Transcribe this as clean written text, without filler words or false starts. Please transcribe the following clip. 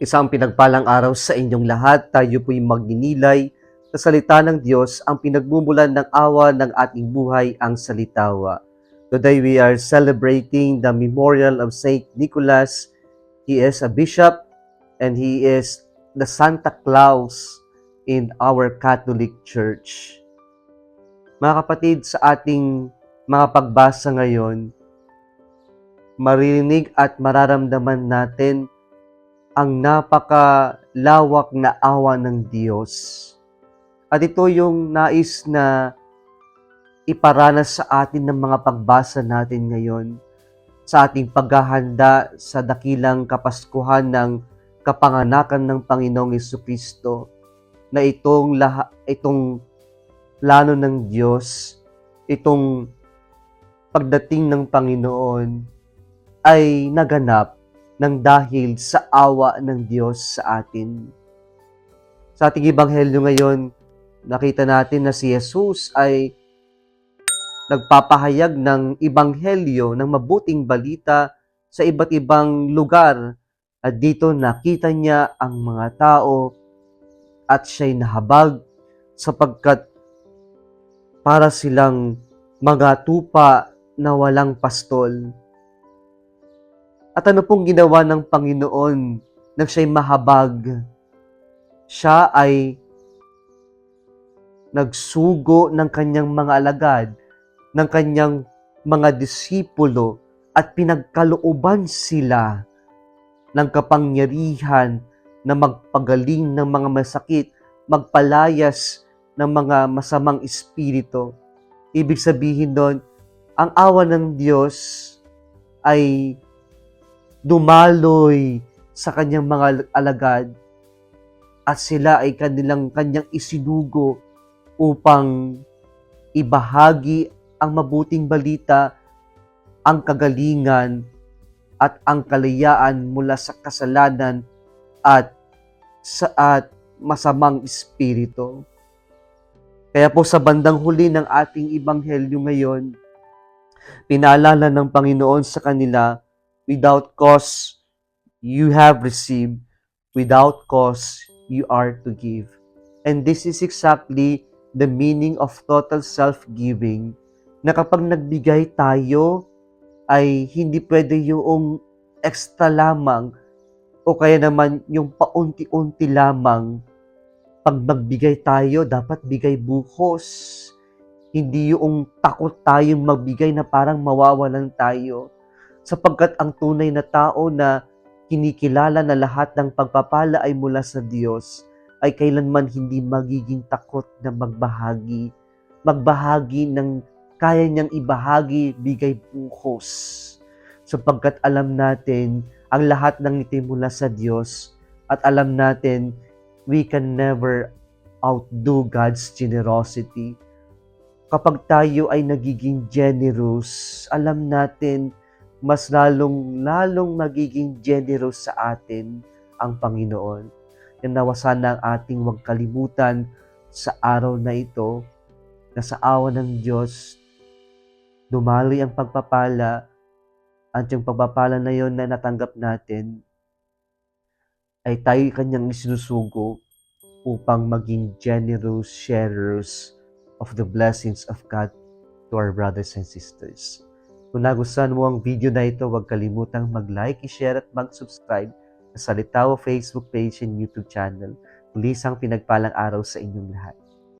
Isang pinagpalang araw sa inyong lahat. Tayo po'y magninilay sa salita ng Diyos, ang pinagmumulan ng awa ng ating buhay, ang salitawa. Today we are celebrating the memorial of Saint Nicholas. He is a bishop and he is the Santa Claus in our Catholic Church. Mga kapatid, sa ating mga pagbasa ngayon, maririnig at mararamdaman natin ang napakalawak na awa ng Diyos. At ito yung nais na iparanas sa atin ng mga pagbasa natin ngayon sa ating paghahanda sa dakilang kapaskuhan ng kapanganakan ng Panginoong Jesucristo, na itong plano ng Diyos, itong pagdating ng Panginoon ay naganap ng dahil sa awa ng Diyos sa atin. Sa ating ebanghelyo ngayon, nakita natin na si Jesus ay nagpapahayag ng ebanghelyo, ng mabuting balita sa iba't ibang lugar. At dito nakita niya ang mga tao at siya'y nahabag sapagkat para silang mga tupa na walang pastol. At ano pong ginawa ng Panginoon nang siya'y mahabag? Siya ay nagsugo ng kanyang mga alagad, ng kanyang mga disipulo, at pinagkalooban sila ng kapangyarihan na magpagaling ng mga masakit, magpalayas ng mga masamang espiritu. Ibig sabihin doon, ang awa ng Diyos ay dumaloy sa kanyang mga alagad at sila ay kanyang isinugo upang ibahagi ang mabuting balita, ang kagalingan at ang kalayaan mula sa kasalanan at masamang espiritu. Kaya po sa bandang huli ng ating ebanghelyo ngayon, pinaalala ng Panginoon sa kanila, without cause you have received, without cause you are to give. And this is exactly the meaning of total self-giving, na kapag nagbigay tayo ay hindi pwede yung extra lamang o kaya naman yung paunti-unti lamang. Pag magbigay tayo, dapat bigay buhos. Hindi yung takot tayong magbigay na parang mawawalan tayo. Sapagkat ang tunay na tao na kinikilala na lahat ng pagpapala ay mula sa Diyos, ay kailanman hindi magiging takot na magbahagi. Magbahagi ng kaya niyang ibahagi, bigay buhos. Sapagkat alam natin, ang lahat ng ito mula sa Diyos, at alam natin, we can never outdo God's generosity. Kapag tayo ay nagiging generous, alam natin, mas lalong magiging generous sa atin ang Panginoon. Yan nawa sana ang ating huwag kalimutan sa araw na ito, na sa awa ng Diyos, dumaloy ang pagpapala, at yung pagpapala na yon na natanggap natin, ay tayo kanyang isinusugo upang maging generous sharers of the blessings of God to our brothers and sisters. Kung nagustuhan mo ang video na ito, huwag kalimutang mag-like, i-share at mag-subscribe sa Salitawa Facebook page and YouTube channel. Muli isang pinagpalang araw sa inyong lahat.